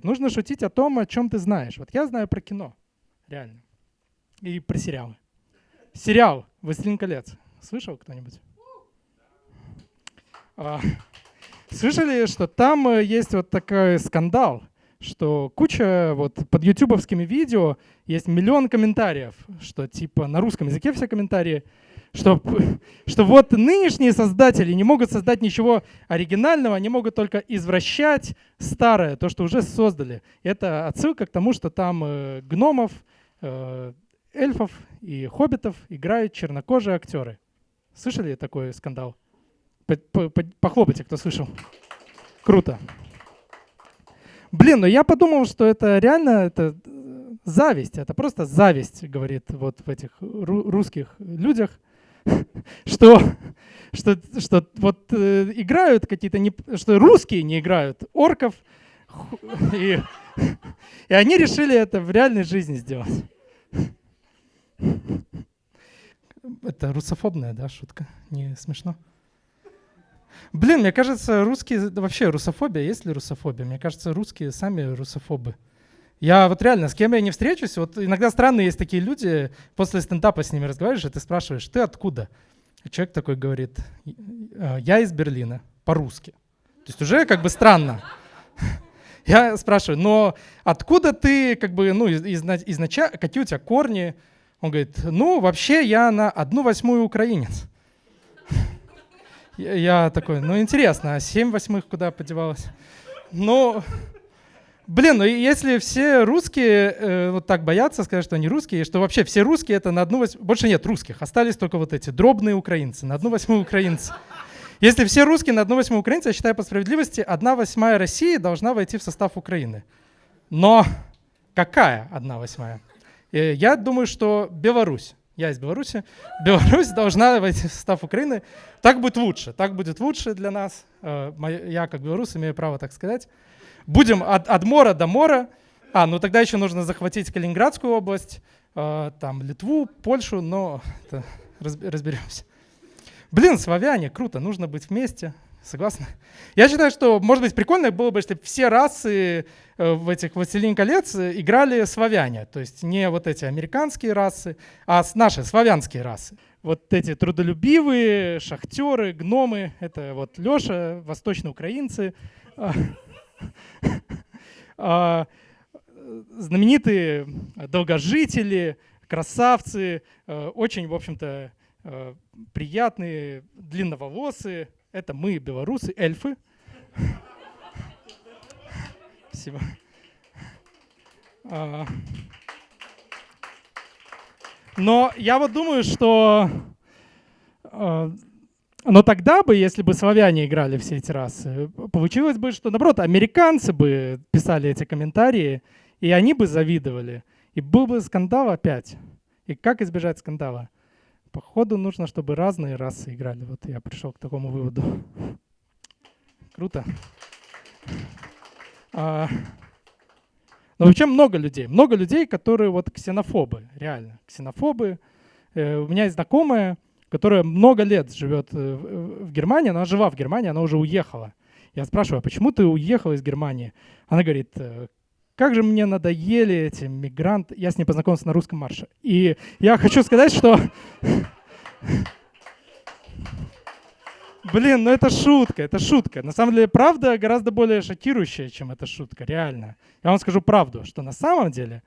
Нужно шутить о том, о чем ты знаешь. Вот я знаю про кино, реально. И про сериалы. Сериал «Властелин колец». Слышал кто-нибудь? А, Слышали, что там есть вот такой скандал, что куча вот под ютубовскими видео есть миллион комментариев, что типа на русском языке все комментарии, что вот нынешние создатели не могут создать ничего оригинального, они могут только извращать старое, то, что уже создали. Это отсылка к тому, что там гномов, эльфов и хоббитов играют чернокожие актеры. Слышали такой скандал? Похлопайте, кто слышал. Круто. Блин, но я подумал, что это реально это зависть. Это просто зависть, говорит вот в этих русских людях, что вот играют какие-то, что русские не играют орков, и они решили это в реальной жизни сделать. Это русофобная, да, шутка? Не смешно? Блин, мне кажется, русские... Вообще русофобия, есть ли русофобия? Мне кажется, русские сами русофобы. Я вот реально, с кем я не встречусь, вот иногда странные есть такие люди, после стендапа с ними разговариваешь, и ты спрашиваешь, ты откуда? И человек такой говорит, я из Берлина, по-русски. То есть уже как бы странно. Я спрашиваю, но откуда ты, как бы, ну, изначально, какие у тебя корни? Он говорит, ну, вообще я на 1/8 украинец. Я такой, ну, интересно, а 7/8 куда подевалось? Ну, блин, ну, если все русские вот так боятся сказать, что они русские, что вообще все русские это на 1/8... Больше нет русских, остались только вот эти дробные украинцы, на 1/8 украинцы. Если все русские на 1/8 украинцы, я считаю, по справедливости, 1/8 России должна войти в состав Украины. Но какая 1/8? Я думаю, что Беларусь. Я из Беларуси. Беларусь должна войти в состав Украины. Так будет лучше для нас. Я, как белорус, имею право так сказать. Будем от мора до мора. Ну тогда еще нужно захватить Калининградскую область, там Литву, Польшу, но разберемся. Блин, славяне, круто, нужно быть вместе. Согласны? Я считаю, что, может быть, прикольно было бы, если бы все расы в этих «Властелин колец» играли славяне. То есть не вот эти американские расы, а наши славянские расы. Вот эти трудолюбивые, шахтеры, гномы, это вот Леша, восточноукраинцы, знаменитые долгожители, красавцы, очень, в общем-то, приятные, длинноволосые. Это мы, белорусы, эльфы. Спасибо. Но я вот думаю, что... Но тогда бы, если бы славяне играли все эти расы, получилось бы, что, наоборот, американцы бы писали эти комментарии, и они бы завидовали. И был бы скандал опять. И как избежать скандала? Походу нужно, чтобы разные расы играли. Вот я пришел к такому выводу. Круто. Но вообще много людей, которые вот ксенофобы, реально ксенофобы. У меня есть знакомая, которая много лет живет в Германии, она жила в Германии, она уже уехала. Я спрашиваю, а почему ты уехала из Германии? Она говорит, как же мне надоели эти мигранты. Я с ней познакомился на русском марше. И я хочу сказать, что... Блин, ну это шутка. На самом деле, правда гораздо более шокирующая, чем эта шутка, реально. Я вам скажу правду, что на самом деле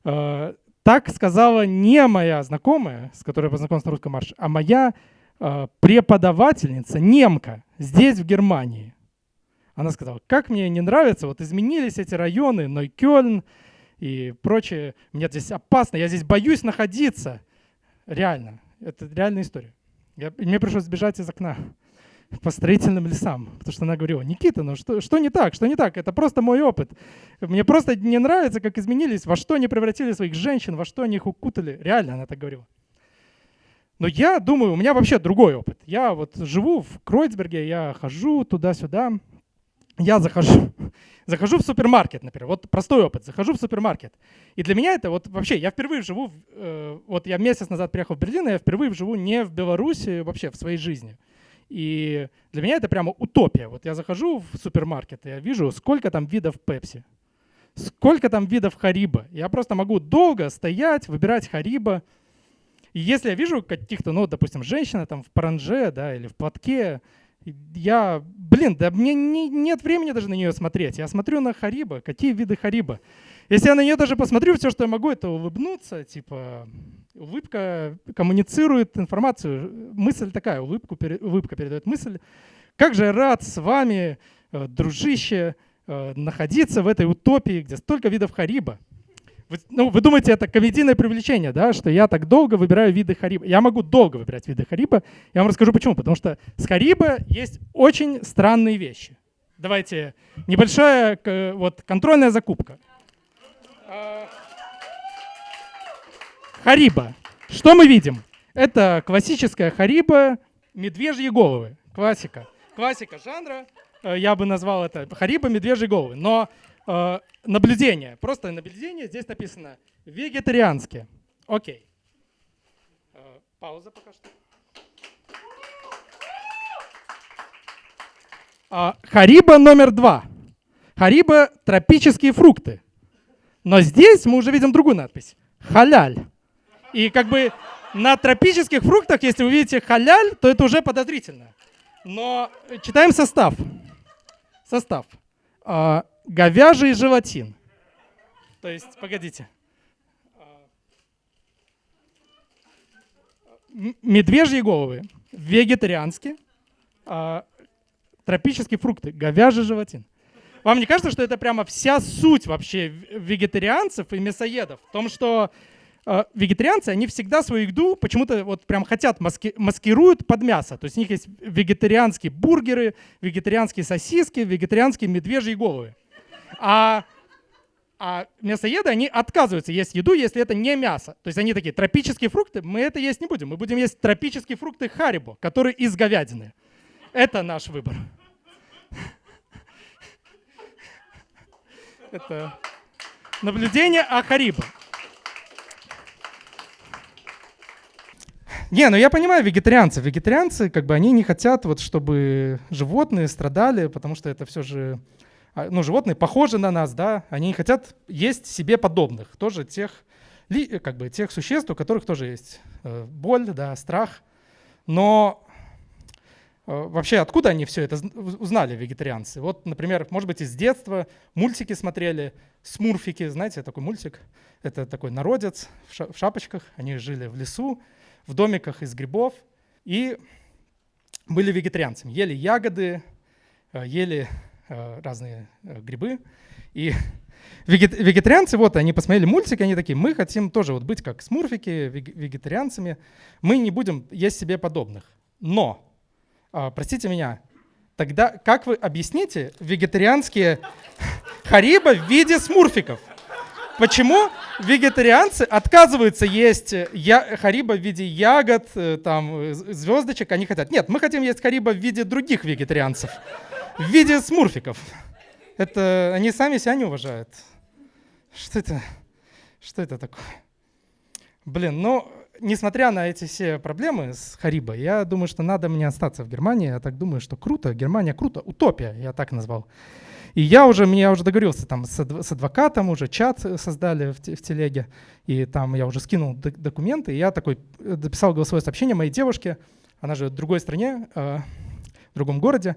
так сказала не моя знакомая, с которой я познакомился на русском марше, а моя преподавательница, немка, здесь, в Германии. Она сказала, как мне не нравится, вот изменились эти районы, Нойкёльн и прочее. Мне здесь опасно, я здесь боюсь находиться. Реально, это реальная история. Мне пришлось сбежать из окна по строительным лесам, потому что она говорила, Никита, ну что не так, это просто мой опыт. Мне просто не нравится, как изменились, во что они превратили своих женщин, во что они их укутали. Реально она так говорила. Но я думаю, у меня вообще другой опыт. Я вот живу в Кройцберге, я хожу туда-сюда. Я захожу в супермаркет, например, вот простой опыт, захожу в супермаркет. И для меня это вот вообще, я впервые живу, вот я месяц назад приехал в Берлин, и я впервые живу не в Беларуси вообще в своей жизни. И для меня это прямо утопия. Вот я захожу в супермаркет, и я вижу, сколько там видов пепси. сколько там видов хариба. Я просто могу долго стоять, выбирать хариба. И если я вижу каких-то, ну, допустим, женщина там в паранже, да, или в платке, да мне нет времени даже на нее смотреть. Я смотрю на хариба, какие виды хариба. Если я на нее даже посмотрю, все, что я могу, это улыбнуться, типа улыбка коммуницирует информацию. Мысль такая, улыбка передает мысль. Как же я рад с вами, дружище, находиться в этой утопии, где столько видов хариба. Вы думаете, это комедийное привлечение, да, что я так долго выбираю виды хариба. Я могу долго выбирать виды хариба. Я вам расскажу почему. Потому что с хариба есть очень странные вещи. Давайте, небольшая вот, контрольная закупка. Хариба. Что мы видим? Это классическая хариба, медвежьи головы. Классика. Классика жанра. Я бы назвал это хариба, медвежьи головы. Но наблюдение. Просто наблюдение. Здесь написано вегетарианские. Окей. Пауза пока что. Хариба номер 2. Хариба тропические фрукты. Но здесь мы уже видим другую надпись. Халяль. И как бы на тропических фруктах, если вы видите халяль, то это уже подозрительно. Но читаем состав. Состав. Говяжий желатин. То есть, погодите. Медвежьи головы. Вегетарианские. Тропические фрукты. Говяжий желатин. Вам не кажется, что это прямо вся суть вообще вегетарианцев и мясоедов? В том, что вегетарианцы, они всегда свою еду почему-то вот прям хотят, маскируют под мясо. То есть у них есть вегетарианские бургеры, вегетарианские сосиски, вегетарианские медвежьи головы. А мясоеды, они отказываются есть еду, если это не мясо. То есть они такие, тропические фрукты, мы это есть не будем. Мы будем есть тропические фрукты харибо, которые из говядины. Это наш выбор. Это наблюдение о харибо. Ну я понимаю вегетарианцев. Вегетарианцы, как бы, они не хотят, вот, чтобы животные страдали, потому что это все же, ну, животные похожи на нас, да, они не хотят есть себе подобных, тоже тех существ, у которых тоже есть боль, да, страх. Но вообще, откуда они все это узнали, вегетарианцы? Вот, например, может быть, из детства мультики смотрели, смурфики, знаете, такой мультик. Это такой народец в шапочках, они жили в лесу, в домиках из грибов и были вегетарианцами. Ели ягоды, ели разные грибы. И вегетарианцы, вот, они посмотрели мультик, они такие, мы хотим тоже вот быть как смурфики, вегетарианцами, мы не будем есть себе подобных. Но простите меня, тогда как вы объясните вегетарианские харибо в виде смурфиков? Почему вегетарианцы отказываются есть харибо в виде ягод, там, звездочек, они хотят? Нет, мы хотим есть харибо в виде других вегетарианцев, в виде смурфиков. Это они сами себя не уважают. Что это такое? Несмотря на эти все проблемы с харибо, я думаю, что надо мне остаться в Германии. Я так думаю, что круто. Германия круто. Утопия, я так назвал. И я уже договорился там с адвокатом, уже чат создали в телеге. И там я уже скинул документы. И я такой дописал голосовое сообщение моей девушке. Она живет в другой стране, в другом городе.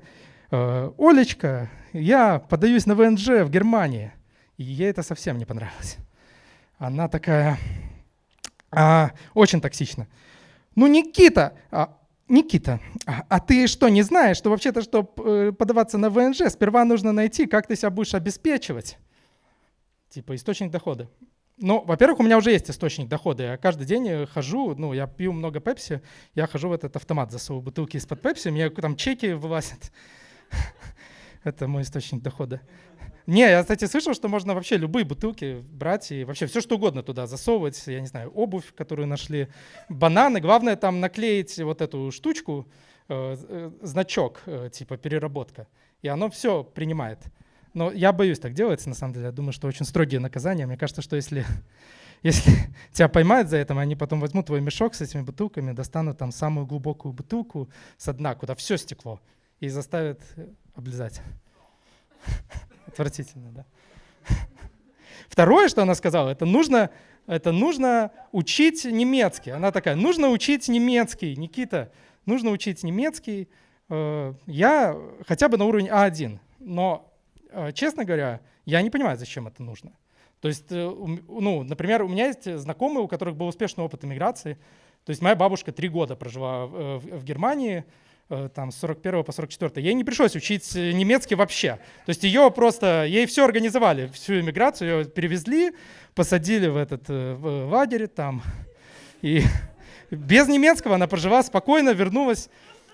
Олечка, я подаюсь на ВНЖ в Германии. И ей это совсем не понравилось. Она такая... очень токсично. Ну, Никита, а ты что, не знаешь, что вообще-то, чтобы подаваться на ВНЖ, сперва нужно найти, как ты себя будешь обеспечивать? Типа источник дохода. Ну, во-первых, у меня уже есть источник дохода. Я каждый день хожу, я пью много пепси, я хожу в этот автомат, засовываю бутылки из-под пепси, мне там чеки вылазят. Это мой источник дохода. Не, я, кстати, слышал, что можно вообще любые бутылки брать и вообще все что угодно туда засовывать. Я не знаю, обувь, которую нашли, бананы. Главное там наклеить вот эту штучку, значок, типа переработка. И оно все принимает. Но я боюсь так делать, на самом деле. Я думаю, что очень строгие наказания. Мне кажется, что если тебя поймают за это, они потом возьмут твой мешок с этими бутылками, достанут там самую глубокую бутылку со дна, куда все стекло, и заставят облизать. Отвратительно, да? Второе, что она сказала, это нужно учить немецкий. Она такая, нужно учить немецкий, Никита, нужно учить немецкий. Я хотя бы на уровень А1, но, честно говоря, я не понимаю, зачем это нужно. То есть, ну, например, у меня есть знакомые, у которых был успешный опыт иммиграции. То есть моя бабушка 3 года прожила в Германии, там, с 41 по 44. Ей не пришлось учить немецкий вообще. То есть ей все организовали, всю иммиграцию, ее перевезли, посадили в лагерь там. И без немецкого она прожила спокойно, вернулась.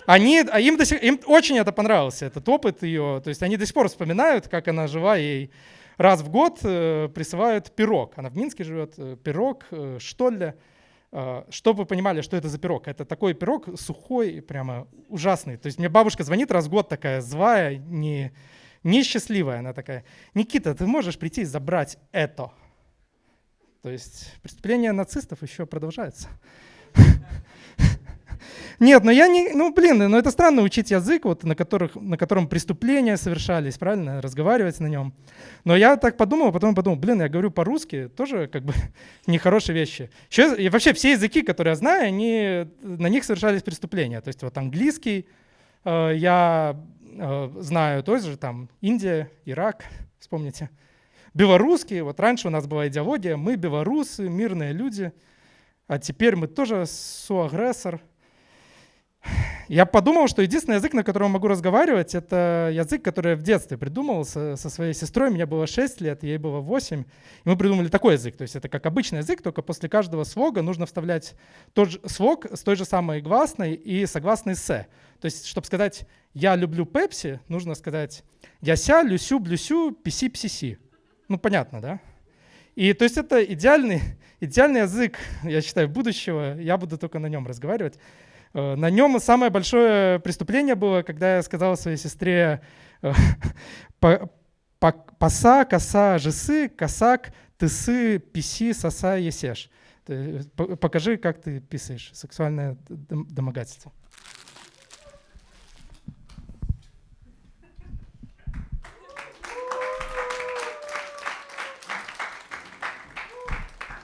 Им очень это понравился, этот опыт ее. То есть они до сих пор вспоминают, как она жила, ей раз в год присылают пирог. Она в Минске живет, пирог, что ли. Чтобы вы понимали, что это за пирог. Это такой пирог сухой, прямо ужасный. То есть мне бабушка звонит раз в год такая злая, несчастливая. Она такая, Никита, ты можешь прийти и забрать это? То есть преступления нацистов еще продолжаются. Нет, но это странно учить язык, вот, на котором преступления совершались, правильно, разговаривать на нем. Но я так подумал, потом подумал, я говорю по-русски, тоже как бы нехорошие вещи. И вообще все языки, которые я знаю, на них совершались преступления. То есть вот английский я знаю тоже, там Индия, Ирак, вспомните. Белорусский, вот раньше у нас была идеология, мы белорусы, мирные люди, а теперь мы тоже соагрессор. Я подумал, что единственный язык, на котором я могу разговаривать, это язык, который я в детстве придумал со своей сестрой. Мне было 6 лет, ей было 8. И мы придумали такой язык. То есть это как обычный язык, только после каждого слога нужно вставлять тот же слог с той же самой гласной и согласной «с». То есть, чтобы сказать «я люблю Пепси», нужно сказать «яся, люсю, блюсю, писи, псиси». Ну, понятно, да? И то есть это идеальный язык, я считаю, будущего. Я буду только на нем разговаривать. На нем самое большое преступление было, когда я сказал своей сестре «паса, коса, жесы, косак, тысы, писи, соса, есешь». Покажи, как ты писаешь. Сексуальное домогательство.